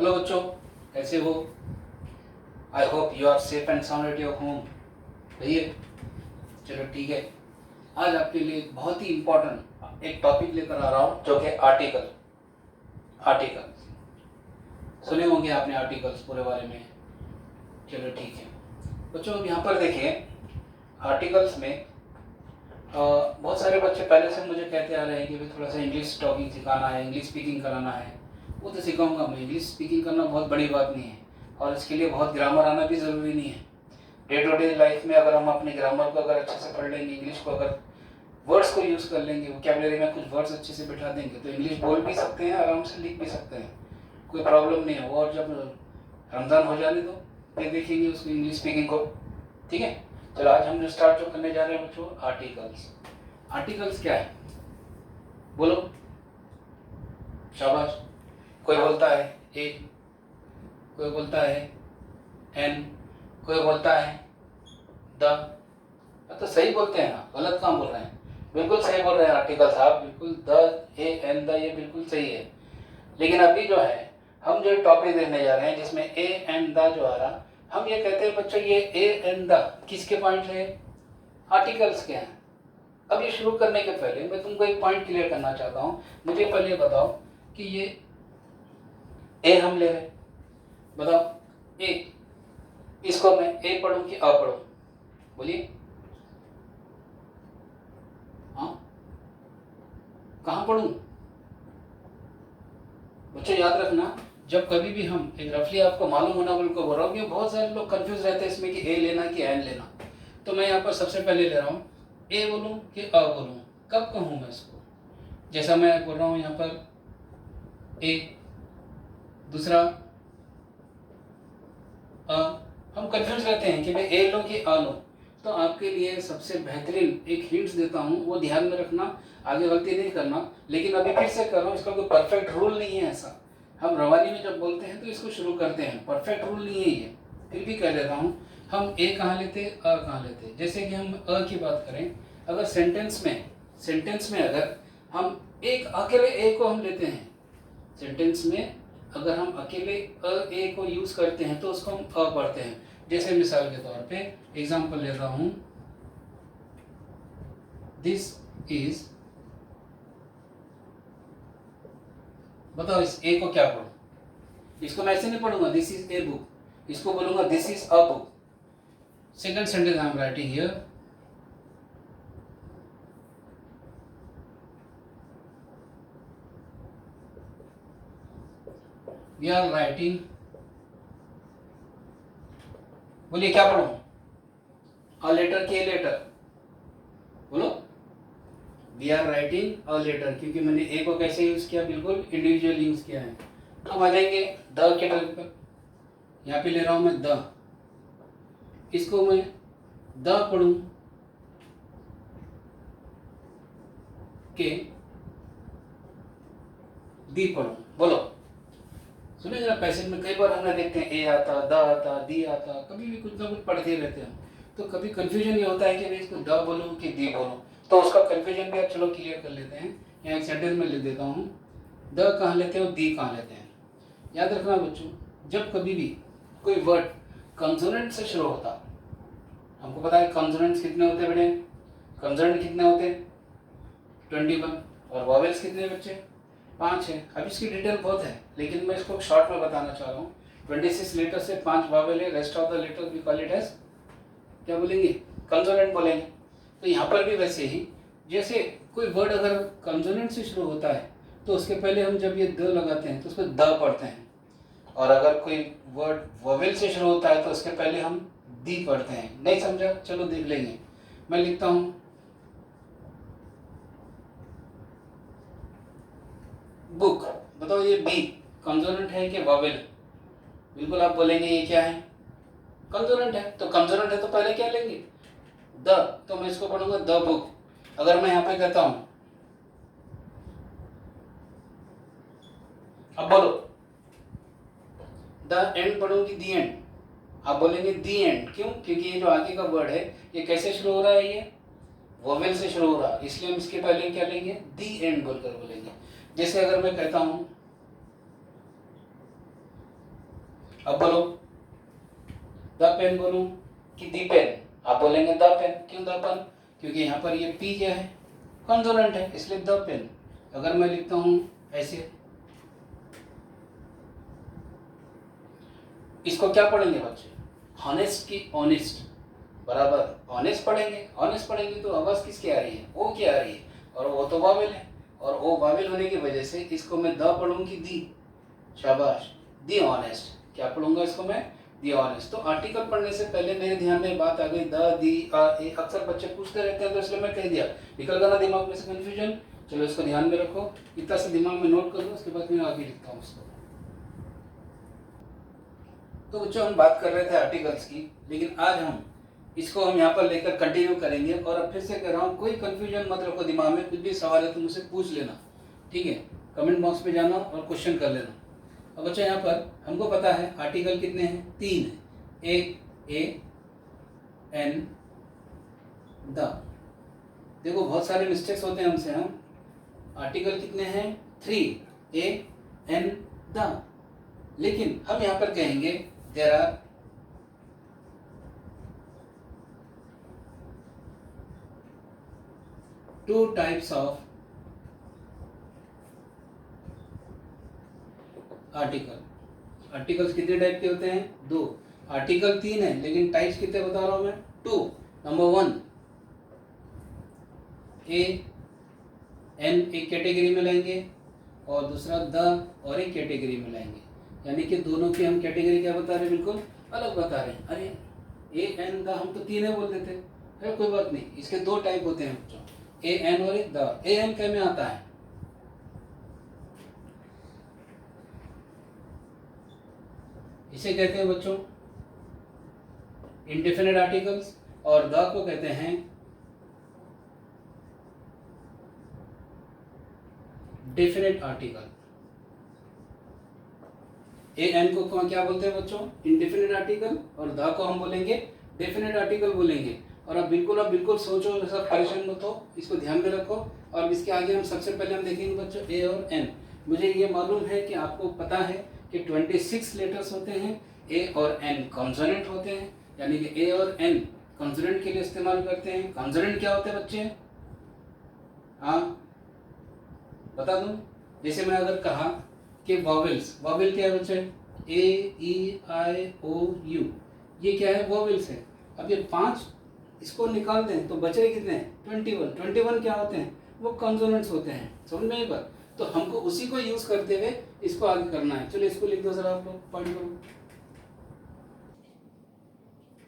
Hello बच्चों, कैसे हो? I hope you are safe and sound at your home. भैया चलो ठीक है। आज आपके लिए बहुत ही इम्पोर्टेंट एक टॉपिक लेकर आ रहा हूँ जो कि आर्टिकल। सुने होंगे आपने आर्टिकल्स पूरे बारे में। चलो ठीक है बच्चों, अब यहाँ पर देखिए आर्टिकल्स में बहुत सारे बच्चे पहले से मुझे कहते आ रहे हैं कि भाई थोड़ा सा इंग्लिश टॉकिंग सिखाना है, इंग्लिश स्पीकिंग कराना है। वो तो सिखाऊंगा मैं। इंग्लिश स्पीकिंग करना बहुत बड़ी बात नहीं है और इसके लिए बहुत ग्रामर आना भी ज़रूरी नहीं है। डे टू डे लाइफ में अगर हम अपने ग्रामर को अगर अच्छे से पढ़ लेंगे, इंग्लिश को अगर वर्ड्स को यूज़ कर लेंगे, वोकैबुलरी में कुछ वर्ड्स अच्छे से बिठा देंगे तो इंग्लिश बोल भी सकते हैं, आराम से लिख भी सकते हैं, कोई प्रॉब्लम नहीं है। वो और जब रमज़ान हो जाने दो फिर देखेंगे उसको इंग्लिश स्पीकिंग को। ठीक है, चलो आज हम जो करने जा रहे हैं बच्चों, आर्टिकल्स क्या है? बोलो, शाबाश। कोई बोलता है ए, कोई बोलता है एन, कोई बोलता है द। तो सही बोलते हैं ना, गलत काम बोल रहे हैं? बिल्कुल सही बोल रहे हैं आर्टिकल्स आप, बिल्कुल द, ए, एन, द, ये बिल्कुल सही है। लेकिन अभी जो है हम जो टॉपिक देखने जा रहे हैं जिसमें ए एन द जो आ रहा, हम ये कहते हैं बच्चों ये ए एन द किसके पॉइंट है? आर्टिकल्स के हैं। अब ये शुरू करने के पहले मैं तुमको एक पॉइंट क्लियर करना चाहता हूँ। मुझे पहले बताओ कि ये ए हम ले रहे, बताओ ए, इसको मैं ए पढ़ूं कि अ पढ़ूं? बोलिए। हाँ, कहाँ पढ़ूं? बच्चों याद रखना, जब कभी भी हम एक रफली आपको मालूम होना को बोल रहा हूँ कि बहुत सारे लोग कंफ्यूज रहते हैं इसमें कि ए लेना कि एन लेना। तो मैं यहाँ पर सबसे पहले ले रहा हूँ ए बोलूँ कि अ बोलूँ। कब कहूँ मैं इसको? जैसा मैं बोल रहा हूँ यहाँ पर ए, दूसरा अ, हम कंफ्यूज रहते हैं कि भाई ए लो कि अ लो। तो आपके लिए सबसे बेहतरीन एक हिंट्स देता हूँ, वो ध्यान में रखना, आगे गलती नहीं करना। लेकिन अभी फिर से कर रहा हूँ, इसका कोई परफेक्ट रूल नहीं है ऐसा। हम रवानी में जब बोलते हैं तो इसको शुरू करते हैं, परफेक्ट रूल नहीं है ये, फिर भी कह देता हूँ। हम ए कहाँ लेते, अ कहाँ लेते? जैसे कि हम अ की बात करें, अगर सेंटेंस में अगर हम एक अकेले ए को हम लेते हैं, सेंटेंस में अगर हम अकेले अ ए को यूज़ करते हैं तो उसको हम अ पढ़ते हैं। जैसे मिसाल के तौर पे एग्जांपल ले रहा हूँ, दिस इज, बताओ इस ए को क्या पढ़ूं? इसको मैं ऐसे नहीं पढ़ूंगा दिस इज ए बुक, इसको बोलूंगा this is a book. Second sentence I am writing here, we are writing, बोलिए क्या पढ़ूं? अ लेटर की ए लेटर? बोलो। We are writing a letter, क्योंकि मैंने ए को कैसे यूज किया, बिल्कुल इंडिविजुअल यूज किया है। अब आ जाएंगे द के टर्म पर। यहाँ पे ले रहा हूं मैं द, इसको मैं द पढ़ूं के दी पढ़ूं? बोलो। सुने जरा, पैसेज में कई बार हमने देखते हैं ए आता, द आता, दी आता, कभी भी कुछ ना कुछ पढ़ते रहते हैं। तो कभी कंफ्यूजन ये होता है कि भाई इसको द बोलूं कि दी बोलूं। तो उसका कंफ्यूजन भी आप चलो क्लियर कर लेते हैं। यहाँ एक सेंटेंस में लिख देता हूँ, द कहाँ लेते हैं और दी कहाँ लेते हैं। याद रखना बच्चों, जब कभी भी कोई वर्ड कंसोनेंट से शुरू होता, हमको पता है कंसोनेंट्स कितने होते हैं बेटे? कंसोनेंट कितने होते हैं? 21। और वॉवेल्स कितने बच्चे? 5 है। अब इसकी डिटेल बहुत है लेकिन मैं इसको शॉर्ट में बताना चाह रहा हूँ। 26 लेटर से 5 वावेल है, rest of the letter we call it as, क्या बोलेंगे? कंसोनेंट बोलेंगे। तो यहाँ पर भी वैसे ही, जैसे कोई वर्ड अगर कंसोनेंट से शुरू होता है तो उसके पहले हम जब ये द लगाते हैं तो उसको द पढ़ते हैं, और अगर कोई वर्ड वोवेल से शुरू होता है तो उसके पहले हम दी पढ़ते हैं। नहीं समझा? चलो देख लेंगे। मैं लिखता हूँ बुक, बताओ ये बी कंसोनेंट है कि वोवेल? बिल्कुल आप बोलेंगे ये क्या है? कंसोनेंट है। तो कंसोनेंट है तो पहले क्या लेंगे? द। तो मैं इसको पढ़ूंगा द बुक। अगर मैं यहाँ पे कहता हूँ, अब बोलो द एंड पढ़ूंगी दी एंड? आप बोलेंगे दी एंड। क्यों? क्योंकि ये जो आगे का वर्ड है ये कैसे शुरू हो रहा है? ये वोवेल से शुरू हो रहा है, इसलिए हम इसके पहले क्या लेंगे? दी एंड बोलकर बोलेंगे। जैसे अगर मैं कहता हूँ अब बोलो द पेन बोलूं कि दी पेन? आप बोलेंगे द पेन। क्यों द पेन? क्योंकि यहाँ पर ये पी क्या है, कॉन्सोनेंट है, इसलिए द पेन। अगर मैं लिखता हूँ ऐसे, इसको क्या पढ़ेंगे बच्चे? हॉनेस्ट की ऑनेस्ट, बराबर ऑनेस्ट पढ़ेंगे। ऑनेस्ट पढ़ेंगे तो आवाज किसकी आ रही है? ओ की आ रही है, और वो तो वावेल है, और ओ वावेल होने की वजह से इसको मैं द पढ़ूँ कि दी? शाबाश, दी ऑनेस्ट। क्या पढ़ूंगा इसको मैं? दी ऑनेस्ट। तो आर्टिकल पढ़ने से पहले मेरे ध्यान में बात आ गई द, दी, आ, ए। अक्सर बच्चे पूछते रहते हैं, तो इसलिए मैं कह दिया। निकल गया ना दिमाग में से कंफ्यूजन? चलो इसको ध्यान में रखो, इतना से दिमाग में नोट कर लो, उसके बाद मैं आगे लिखता हूँ उसको। तो बच्चों हम बात कर रहे थे आर्टिकल्स की, लेकिन आज हम यहाँ पर लेकर कंटिन्यू करेंगे। और अब फिर से कह रहा हूँ, कोई कंफ्यूजन मत रखो दिमाग में, कुछ भी सवाल है तो मुझसे पूछ लेना, ठीक है? कमेंट बॉक्स में जाना और क्वेश्चन कर लेना। अब बच्चों यहाँ पर हमको पता है आर्टिकल कितने हैं? 3 है। एक ए एन द। देखो बहुत सारे मिस्टेक्स होते हैं हमसे। हम आर्टिकल कितने हैं? 3 ए एन द। लेकिन हम यहाँ पर कहेंगे there are two types of article. Articles कितने टाइप के होते हैं? 2। आर्टिकल 3 है, लेकिन टाइप्स कितने बता रहा हूं मैं? 2। नंबर 1 ए एन एक कैटेगरी में लाएंगे, और दूसरा द और एक कैटेगरी में लाएंगे। यानी कि दोनों की हम कैटेगरी क्या बता रहे हैं? बिल्कुल अलग बता रहे हैं। अरे ए एन द हम तो 3 है बोल देते, है कोई बात नहीं। इसके 2 टाइप होते हैं बच्चों, ए एन और एक द। ए एन क्या में आता है? इसे कहते हैं बच्चों इंडेफिनिट आर्टिकल्स, और द को कहते हैं डेफिनेट आर्टिकल। ए एन को क्या बोलते हैं बच्चों? इंडेफिनिट आर्टिकल, और द को हम बोलेंगे डेफिनेट आर्टिकल बोलेंगे। और अब बिल्कुल सोचो, ऐसा परेशान मत हो, इसको ध्यान में रखो। और इसके आगे हम सबसे पहले हम देखेंगे बच्चों ए और एन। मुझे ये मालूम है कि आपको पता है कि 26 लेटर्स होते हैं, ए और एन कॉन्सोनेंट होते हैं, यानी कि ए और एन कॉन्सोनेंट के लिए इस्तेमाल करते हैं। कॉन्सोनेंट क्या होते हैं बच्चे? हाँ बता दूं? जैसे मैं अगर कहा कि वॉवेल्स, वॉवेल क्या है बच्चे? ए ई आई ओ यू, ये क्या है? वॉवेल्स है। अब ये 5 इसको निकाल दें तो बचे कितने? 21। 21 क्या होते हैं? वो कॉन्सोनेंट्स होते हैं। समझ में आई बात? तो हमको उसी को यूज करते हुए इसको आगे करना है। चलो इसको लिख दो जरा, आप लोग पढ़ करो।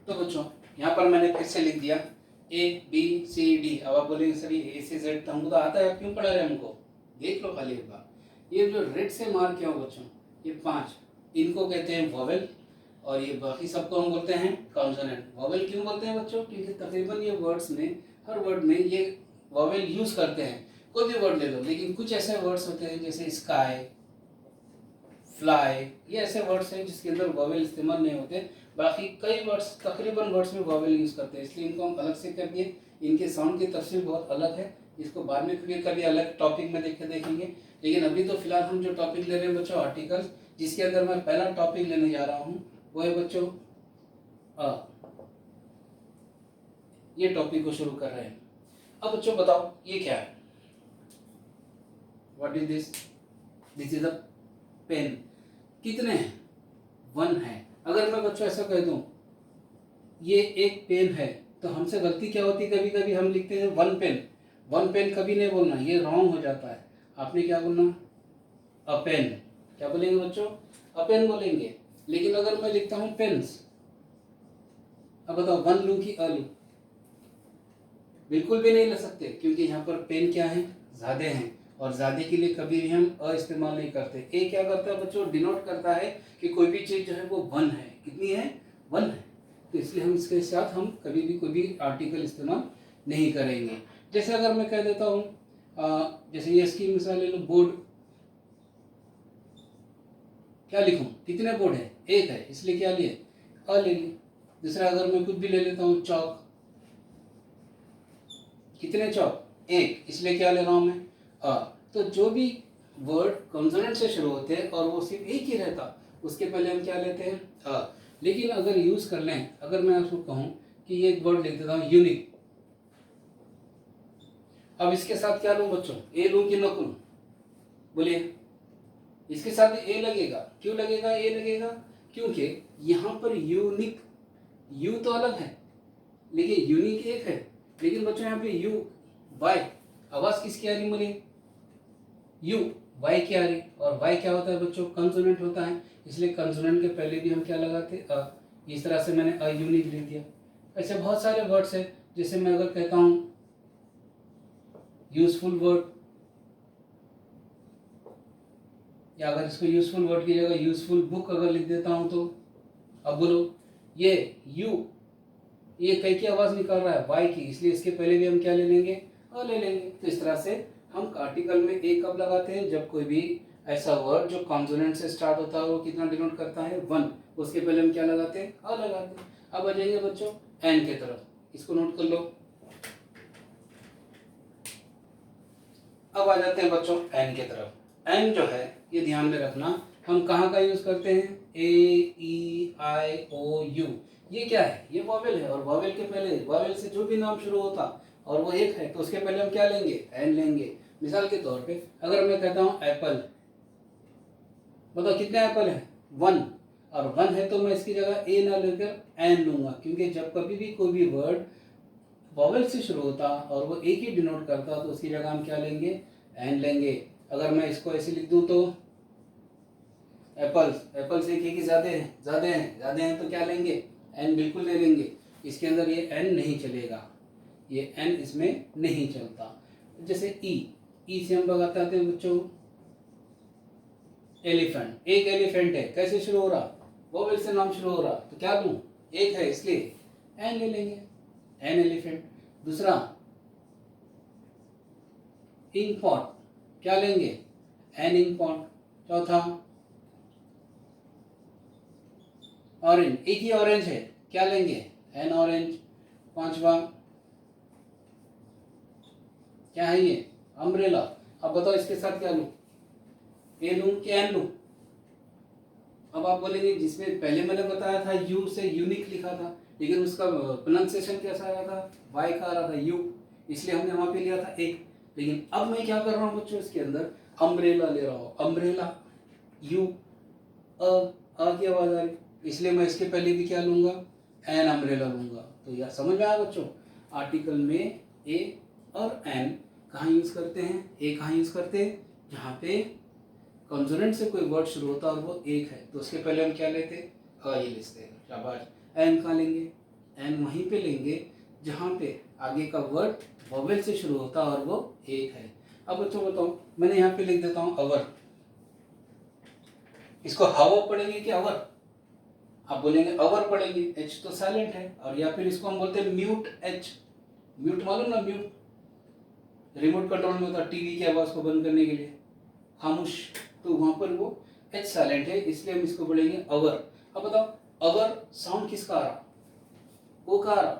तो बच्चों यहाँ पर मैंने फिर से लिख दिया ए बी सी डी। अब आप बोलेंगे सर ये ए से जेड तो हमको तो आता है, क्यों पढ़ा रहे हमको? देख लो खाली एक बार, ये जो रेड से मार्क किया हो बच्चों, ये 5, इनको कहते हैं वॉवेल, और ये बाकी सबको हम बोलते हैं कॉन्सोनेंट। वॉवेल क्यों बोलते हैं बच्चों? क्योंकि तकरीबन ये वर्ड्स में, हर वर्ड में ये वॉवेल यूज करते हैं। कोई भी वर्ड ले लो, लेकिन कुछ ऐसे वर्ड्स होते हैं जैसे स्काई, फ्लाई, ये ऐसे वर्ड्स हैं जिसके अंदर वॉवेल इस्तेमाल नहीं होते। बाकी कई वर्ड्स, तकरीबन वर्ड्स में वॉवेल यूज करते हैं, इसलिए इनको हम अलग से कर दिए। इनके साउंड की तफसील बहुत अलग है, इसको बाद में फिर कभी अलग टॉपिक में देखेंगे। लेकिन अभी तो फिलहाल हम जो टॉपिक ले रहे हैं बच्चों आर्टिकल्स, जिसके अंदर मैं पहला टॉपिक लेने जा रहा हूँ वो है बच्चों ये टॉपिक को शुरू कर रहे हैं। अब बच्चों बताओ ये क्या है? What is this? This is a pen. कितने हैं? 1 है। अगर मैं बच्चों ऐसा कह दूं ये एक पेन है, तो हमसे गलती क्या होती है? कभी कभी हम लिखते हैं 1 पेन। 1 पेन कभी नहीं बोलना, ये रॉन्ग हो जाता है। आपने क्या बोलना? अ पेन। क्या बोलेंगे बच्चों? अ पेन बोलेंगे। लेकिन अगर मैं लिखता हूं पेन्स, अब बताओ 1 लूं कि अ लूं? बिल्कुल भी नहीं ले सकते, क्योंकि यहाँ पर पेन क्या है? ज़्यादा हैं, और ज़्यादा के लिए कभी भी हम अ इस्तेमाल नहीं करते। ए क्या करता है बच्चों? डिनोट करता है कि कोई भी चीज़ जो है वो 1 है। कितनी है? 1 है। तो इसलिए हम इसके साथ हम कभी भी कोई भी आर्टिकल इस्तेमाल नहीं करेंगे। जैसे अगर मैं कह देता हूँ, जैसे ये इसकी मिसाल ले लो, बोर्ड। क्या लिखूं? कितने बोर्ड है? 1 है, इसलिए क्या लिए? अ ले ली। दूसरा अगर मैं कुछ भी ले लेता हूँ, चौक। कितने चौक? 1, इसलिए क्या ले रहा हूं मैं? अ। तो जो भी वर्ड कॉन्सोनेंट से शुरू होते हैं और वो सिर्फ एक ही रहता, उसके पहले हम क्या लेते हैं, अ। लेकिन अगर यूज़ कर लें, अगर मैं आपको कहूँ कि ये एक वर्ड लिख देता हूँ यूनिक, अब इसके साथ क्या लूँ बच्चों, ए लूँ कि न लूँ, बोलिए। इसके साथ ए लगेगा, क्यों लगेगा, ए लगेगा, क्योंकि यहाँ पर यूनिक, यू तो अलग है लेकिन यूनिक एक है, लेकिन बच्चों यहाँ पे यू वाई, आवाज किसकी आ रही बोलिए, यू वाई की आ रही, और वाई क्या होता है बच्चों, कंसोनेंट होता है, इसलिए कंसोनेंट के पहले भी हम क्या लगाते अ। इस तरह से मैंने अ यूनिक लिख दिया। ऐसे बहुत सारे वर्ड्स हैं, जैसे मैं अगर कहता हूँ यूजफुल वर्ड, या अगर इसको यूजफुल वर्ड की जगह यूजफुल बुक अगर लिख देता हूं तो, अब बोलो ये यू, ये कई की आवाज निकाल रहा है वाई की, इसलिए इसके पहले भी हम क्या ले लेंगे, अ ले लेंगे। तो इस तरह से हम आर्टिकल में ए कब लगाते हैं, जब कोई भी ऐसा वर्ड जो कॉन्सोनेंट से स्टार्ट होता है वो कितना डिनोट करता है, 1, उसके पहले हम क्या लगाते हैं, अ लगाते हैं। अब आ जाएंगे बच्चों एन की तरफ, इसको नोट कर लो। अब आ जाते हैं बच्चों एन की तरफ। एन जो है ये ध्यान में रखना, हम कहाँ का यूज करते हैं, ए ई आई ओ यू, ये क्या है, ये वॉवेल है, और वॉवेल के पहले, वॉवेल से जो भी नाम शुरू होता और वो एक है तो उसके पहले हम क्या लेंगे, एन लेंगे। मिसाल के तौर पे अगर मैं कहता हूँ एप्पल, बताओ कितने एप्पल है, 1, और 1 है तो मैं इसकी जगह ए ना लेकर एन लूंगा, क्योंकि जब कभी भी कोई भी वर्ड वॉवेल से शुरू होता और वो एक ही डिनोट करता तो उसकी जगह हम क्या लेंगे, एन लेंगे। अगर मैं इसको ऐसे लिख दूं तो एप्पल्स, एप्पल्स एक ही ज़्यादा हैं तो क्या लेंगे, एन बिल्कुल ले लेंगे। इसके अंदर ये एन नहीं चलेगा, ये एन इसमें नहीं चलता। जैसे ई से हम बताते हैं बच्चों एलिफेंट, एक एलिफेंट है, कैसे शुरू हो रहा, वोवेल से नाम शुरू हो रहा, तो क्या लूं, एक है इसलिए एन ले लेंगे, एन एलिफेंट। दूसरा इंक पॉट, क्या लेंगे, एन इंक पॉट। चौथा ऑरेंज, एक ही ऑरेंज है, क्या लेंगे, एन ऑरेंज। पांचवा क्या है ये, अम्ब्रेला। अब बताओ इसके साथ क्या लूं, ए लूं कि एन लूं। अब आप बोलेंगे जिसमें पहले मैंने बताया था यू से यूनिक लिखा था, लेकिन उसका प्रोनाउंसिएशन कैसा आया था, वाई का आ रहा था यू, इसलिए हमने वहां पे लिया था एक। लेकिन अब मैं क्या कर रहा हूँ बच्चों, इसके अंदर अम्ब्रेला ले रहा हूँ, अम्ब्रेला यू अ की आवाज आ रही, इसलिए मैं इसके पहले भी क्या लूंगा, एन अम्ब्रेला लूंगा। तो यह समझ में आया बच्चों, आर्टिकल में ए और एन कहाँ यूज करते हैं, ए कहाँ यूज करते हैं, जहाँ पे कॉन्सोनेंट से कोई वर्ड शुरू होता है और वो एक है तो उसके पहले हम क्या लेते हैं, अ ये लिखते हैं। शाबाश। एन कहाँ लेंगे, एन वहीं पे लेंगे जहाँ पे आगे का वर्ड वोवेल से शुरू होता है और वो एक है। अब बच्चों बताओ, मैंने यहाँ पे लिख देता हूँ अवर, इसको हवर पढ़ेंगे कि अवर, आप बोलेंगे अवर पढ़ेंगे, एच तो साइलेंट है, और या फिर इसको हम बोलते हैं म्यूट एच, म्यूट मालूम ना, म्यूट रिमोट कंट्रोल में होता टीवी की आवाज को बंद करने के लिए, खामोश, तो वहां पर वो एच साइलेंट है, इसलिए हम इसको बोलेंगे अवर। अब बताओ अवर साउंड किसका आ रहा, ओ का आ रहा,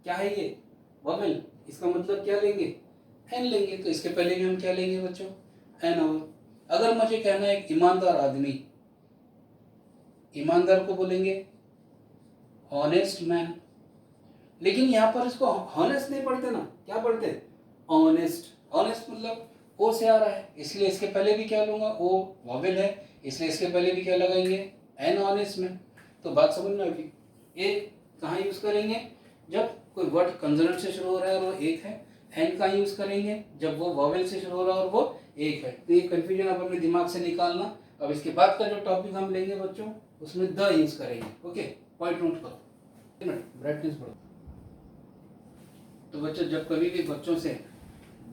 क्या है ये, वोवेल, इसका मतलब क्या लेंगे, एन लेंगे। तो इसके पहले भी हम क्या लेंगे बच्चों, एन अवर। अगर मुझे कहना है एक ईमानदार आदमी, ईमानदार को बोलेंगे ऑनेस्ट मैन, लेकिन यहाँ पर इसको हॉनेस्ट नहीं पढ़ते ना, क्या पढ़ते, ऑनेस्ट। ऑनेस्ट मतलब ओ से आ रहा है, इसलिए इसके पहले भी क्या लूंगा, ओ वोवेल है, इसलिए इसके पहले भी क्या लगाएंगे, एन ऑनेस्ट में। तो बात समझ में आ गई। ए कहाँ यूज करेंगे, जब कोई वर्ड कंसोनेंट से शुरू हो रहा है और वो एक है। एन कहाँ यूज करेंगे, जब वो वोवेल से शुरू हो रहा है और वो एक है। तो ये कंफ्यूजन आप अपने दिमाग से निकालना। अब इसके बाद का जो टॉपिक हम लेंगे बच्चों, उसमें द यूज करेंगे। ओके, पॉइंट नोट करो, ब्राइटनेस बढ़ो। तो बच्चों जब कभी भी बच्चों से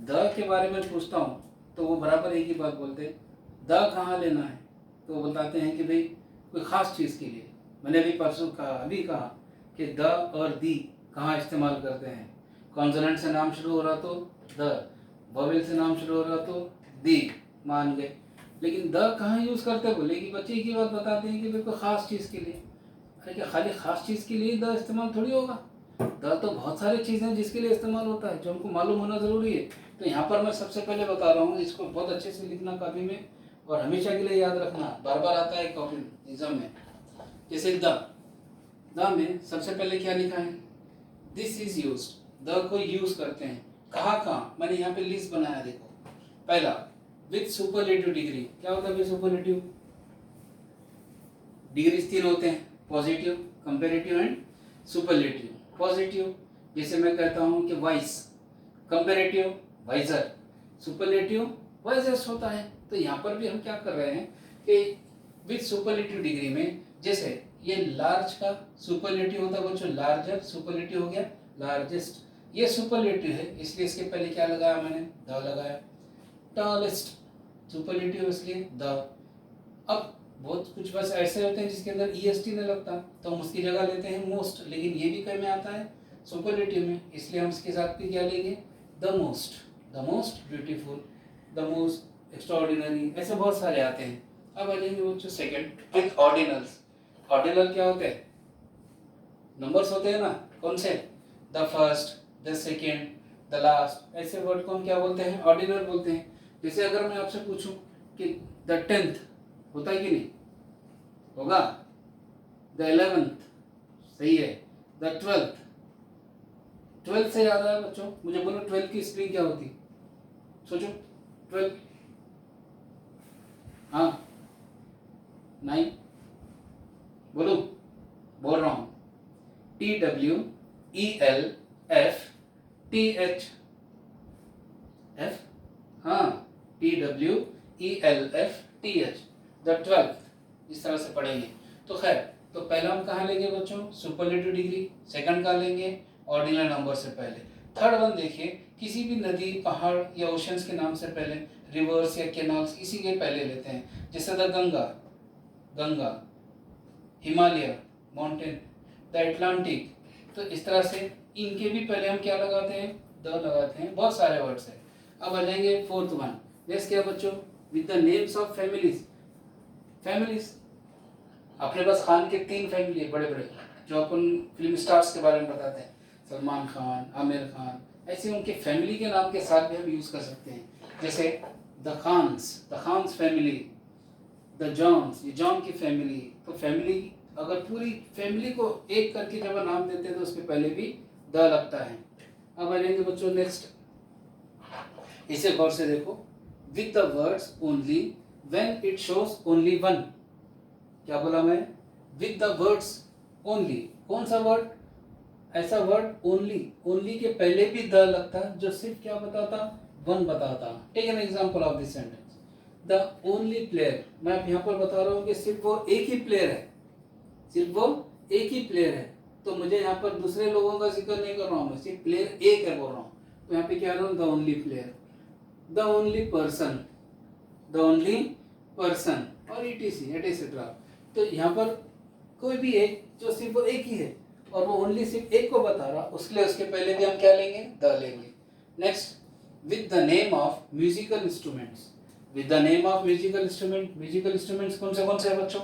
द के बारे में पूछता हूँ तो वो बराबर एक ही बात बोलते हैं, द कहाँ लेना है, तो वो बताते हैं कि भाई कोई ख़ास चीज़ के लिए। मैंने अभी परसों कहा, अभी कहा कि द और दी कहाँ इस्तेमाल करते हैं, कॉन्सोनेंट से नाम शुरू हो रहा तो द, वोवेल से नाम शुरू हो रहा तो दी, मान गए। लेकिन द कहाँ यूज़ करते बोले कि बच्चे की बात बताते हैं कि भाई कोई ख़ास चीज़ के लिए। अरे क्या खाली ख़ास चीज़ के लिए द इस्तेमाल थोड़ी होगा, द तो बहुत सारी चीज़ें हैं जिसके लिए इस्तेमाल होता है, जो हमको मालूम होना ज़रूरी है। तो यहाँ पर मैं सबसे पहले बता रहा हूँ, इसको बहुत अच्छे से लिखना कॉपी में। और हमेशा के लिए याद रखना, बार बार आता है कॉपी एग्जाम में। जैसे द में सबसे पहले क्या लिखा है, दिस इज यूज्ड, द को यूज करते हैं कहाँ, मैंने यहाँ पे लिस्ट बनाया देखो। पहला विथ सुपरलेटिव डिग्री, क्या होता है विथ सुपरलेटिव? डिग्रीज 3 होते हैं, positive, comparative and superlative. Positive जैसे मैं कहता हूँ कि wise, comparative wiser, superlative wisest होता है। तो यहाँ पर भी हम क्या कर रहे हैं कि विथ सुपरलेटिव डिग्री में, जैसे ये लार्ज का सुपरलेटिव होता है बच्चों, लार्जर सुपरलेटिव हो गया लार्जेस्ट, ये सुपरलेटिव है इसलिए इसके पहले क्या लगाया मैंने, द लगाया। टॉलेस्ट सुपरलेटिव इसलिए द। अब बहुत कुछ बस ऐसे होते हैं जिसके अंदर EST नहीं लगता तो हम उसकी जगह लेते हैं मोस्ट, लेकिन ये भी कई में आता है सुपरलेटिव में, इसलिए हम इसके साथ भी क्या लेंगे, the most beautiful, the most extraordinary, ऐसे बहुत सारे आते हैं। अब आ जाएंगे बच्चों सेकंड विथ ऑर्डिनल्स। ऑर्डिनल क्या होते हैं, नंबर्स होते हैं ना, कौन से, the first, the second, the last, ऐसे वर्ड को हम क्या बोलते हैं, ऑर्डिनल बोलते हैं। जैसे अगर मैं आपसे पूछूं कि द 10th होता है कि नहीं, होगा, द 11th सही है, द 12th से याद आया बच्चों, मुझे बोलो 12 की स्पेलिंग क्या होती, सोचो 12, हाँ 9, बोलो, बोल रहा हूँ, TWELFTH, F, हाँ TWELFTH, द 12th, इस तरह से पढ़ेंगे। तो खैर, तो पहला हम कहाँ लेंगे बच्चों, सुपरलेटिव डिग्री, सेकंड कहाँ लेंगे, ऑर्डिनल नंबर से पहले। थर्ड वन देखिए, किसी भी नदी, पहाड़ या ओशंस के नाम से पहले, रिवर्स या कैनाल्स, इसी के पहले लेते हैं। जैसे the Ganga, Himalaya mountain, the Atlantic, तो इस तरह से इनके भी पहले हम क्या लगाते हैं, द लगाते हैं। बहुत सारे वर्ड्स हैं। अब आ जाएंगे फोर्थ वन, जैसे क्या बच्चों, with the names of families. अपने पास खान के 3 फैमिली है बड़े बड़े, जो अपन फिल्म स्टार्स के बारे में बताते हैं, सलमान खान, आमिर खान, ऐसे उनके फैमिली के नाम के साथ भी हम यूज कर सकते हैं। जैसे the Khans family, the Johns, ये जॉन की फैमिली। तो फैमिली, अगर पूरी फैमिली को एक करके जब नाम देते हैं तो उसके पहले भी द लगता है। अब आ जाएंगे बच्चों नेक्स्ट, इसे गौर से देखो, with the words only when it shows only one. क्या बोला मैं, विद द वर्ड्स ओनली, कौन सा वर्ड, ऐसा वर्ड ओनली के पहले भी द लगता जो सिर्फ क्या बताता, वन बताता। Take an example of this sentence, the only player, मैं यहाँ पर बता रहा हूँ कि सिर्फ वो एक ही प्लेयर है, तो मुझे यहाँ पर दूसरे लोगों का जिक्र नहीं कर रहा हूँ, मैं सिर्फ प्लेयर एक है बोल रहा हूँ। तो यहाँ पे क्या रहा हूँ, the only player, the only person और एटसेट्रा। तो यहाँ पर कोई भी एक जो सिर्फ वो एक ही है और वो ओनली सिर्फ एक को बता रहा, उसके लिए उसके पहले भी हम क्या लेंगे, द लेंगे। Next, with the name of musical instruments. Musical instruments कौन से हैं बच्चों,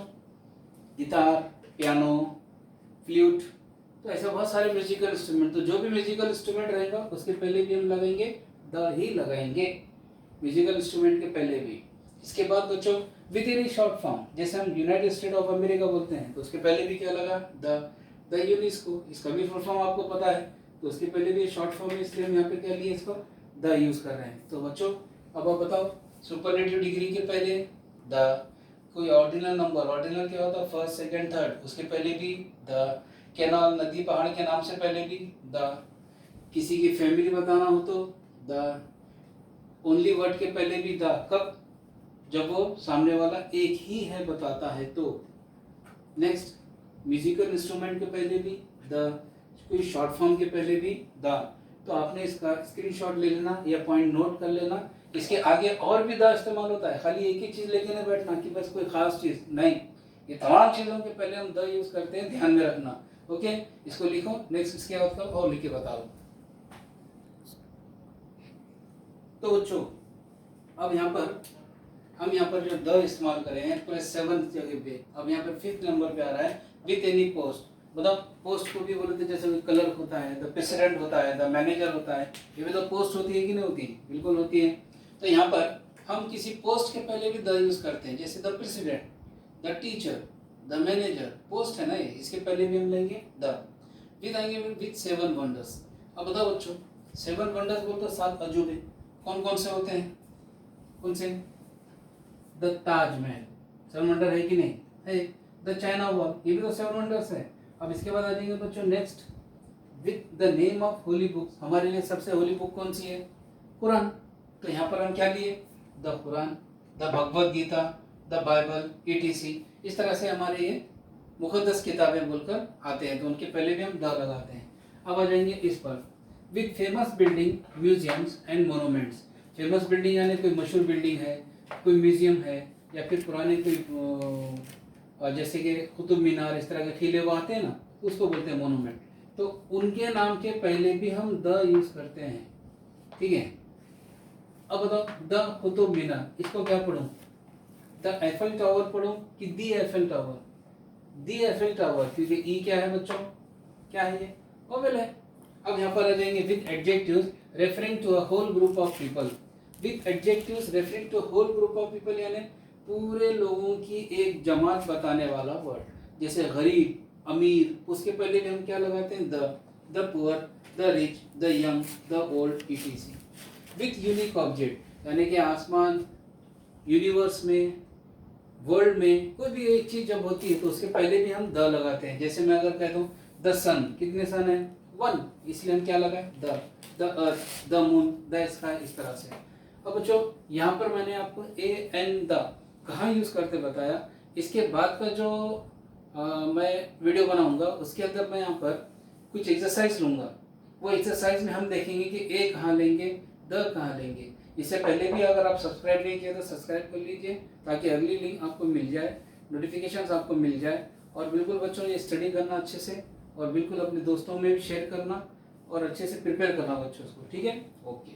गिटार, पियानो, फ्लूट, तो ऐसे बहुत सारे म्यूजिकल इंस्ट्रूमेंट। तो जो भी म्यूजिकल इंस्ट्रूमेंट रहेगा उसके पहले भी हम लगाएंगे द ही लगाएंगे, म्यूजिकल इंस्ट्रूमेंट के पहले भी। इसके बाद बच्चों विद इन शॉर्ट फॉर्म, जैसे हम यूनाइटेड स्टेट ऑफ अमेरिका बोलते हैं तो उसके पहले भी क्या लगा, द यूनेस्को, इसका भी फुल फॉर्म आपको पता है, तो उसके पहले भी शॉर्ट फॉर्म है, इसलिए हम यहाँ पे क्या लिए इसको द यूज कर रहे हैं। तो बच्चों अब आप बताओ, सुपरलेटिव डिग्री के पहले द, कोई ऑर्डिनल नंबर, ऑर्डिनल क्या होता है, फर्स्ट, सेकंड, थर्ड, उसके पहले भी द, कैनाल, नदी, पहाड़ के नाम से पहले भी द, किसी की फैमिली बताना हो तो द, ओनली वर्ड के पहले भी द, कब, जब वो सामने वाला एक ही है बताता है तो। नेक्स्ट, म्यूजिकल इंस्ट्रूमेंट के पहले भी द, कोई शॉर्ट फॉर्म के पहले भी द। तो आपने इसका स्क्रीनशॉट ले लेना या पॉइंट नोट कर लेना, इसके आगे और भी द इस्तेमाल होता है, खाली एक ही चीज लेके नहीं बैठना कि बस कोई खास चीज नहीं, ये तमाम चीजों के पहले हम द यूज करते हैं, ध्यान में रखना। ओके, इसको लिखो। नेक्स्ट, इसके बाद का और लिख के बताओ। तो बच्चों अब हम यहाँ पर जो द इस्तेमाल कर रहे हैं पूरे 7th जगह पे, अब यहाँ पर 5th नंबर पे आ रहा है, विथ एनी पोस्ट। बताओ, पोस्ट को भी बोलते हैं, जैसे क्लर्क होता है, द प्रेसिडेंट होता है, द मैनेजर होता है, ये भी तो पोस्ट होती है कि नहीं होती, बिल्कुल होती है। तो यहाँ पर हम किसी पोस्ट के पहले भी द यूज करते हैं, जैसे the president, the teacher, the manager, post है ना ये, इसके पहले भी हम लेंगे द। फिर आएंगे विद 7 वंडर्स। अब बताओ बच्चों, 7 वंडर्स बोलते तो 7 अजूबे कौन कौन से होते हैं? कौन से? द ताजमहल 7 वंडर है कि नहीं है? द चाइना वॉल, ये भी तो 7 वंडर्स है। अब इसके बाद आ जाएंगे बच्चों next, with the name of holy books. हमारे लिए सबसे होली बुक कौन सी है? कुरान। तो यहाँ पर हम क्या लिए? The Quran, the Bhagavad Gita, the Bible, ETC। इस तरह से हमारे ये मुकद्दस किताबें बोलकर आते हैं, तो उनके पहले भी हम द लगाते हैं। अब आ जाएंगे इस पर, with famous building, museums and monuments. Famous building यानी कोई मशहूर बिल्डिंग है, कोई म्यूजियम है, या फिर पुराने कोई जैसे कि कुतुब मीनार, इस तरह के किले वो आते हैं ना, उसको बोलते हैं मोनूमेंट। तो उनके नाम के पहले भी हम द यूज करते हैं, ठीक है। अब बताओ, द कुतुब मीनार, इसको क्या पढ़ूं? द एफेल टावर पढ़ूं कि दी एफेल टावर? दी एफेल टावर, क्योंकि ई क्या है बच्चों? क्या है ये? ओवेल है। अब यहाँ पर आ जाएंगे with adjectives referring to a whole group of people. With adjectives referring to whole group of people यानी पूरे लोगों की एक जमात बताने वाला वर्ड। जैसे गरीब, अमीर, उसके पहले भी हम क्या लगाते हैं? The poor, the rich, the young, the old, ETC। With unique object यानी कि आसमान, यूनिवर्स में, वर्ल्ड में कोई भी एक चीज जब होती है तो उसके पहले भी हम द लगाते हैं। जैसे मैं अगर कह दूं द सन, कितने सन है? 1, इसलिए हम क्या लगाए? The earth, the moon, the sky, इस तरह से। अब बच्चों यहाँ पर मैंने आपको ए एन द कहाँ यूज करते बताया। इसके बाद का जो मैं वीडियो बनाऊंगा उसके अंदर मैं यहाँ पर कुछ एक्सरसाइज लूंगा। वो एक्सरसाइज में हम देखेंगे कि ए कहाँ लेंगे, द कहाँ लेंगे। इससे पहले भी अगर आप सब्सक्राइब नहीं किया तो सब्सक्राइब कर लीजिए, ताकि अगली लिंक आपको मिल जाए, नोटिफिकेशंस आपको मिल जाए। और बिल्कुल बच्चों ये स्टडी करना अच्छे से, और बिल्कुल अपने दोस्तों में भी शेयर करना, और अच्छे से प्रिपेयर करना बच्चों को, ठीक है। ओके।